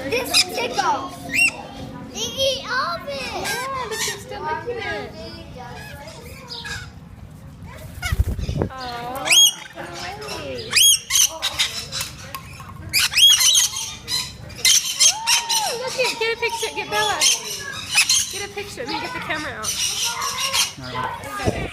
This tickles. They eat all of it. Yeah, look, you're still licking it. Oh, nice. Look it, get a picture, get Bella. Get a picture, let me get the camera out. All right. We got it.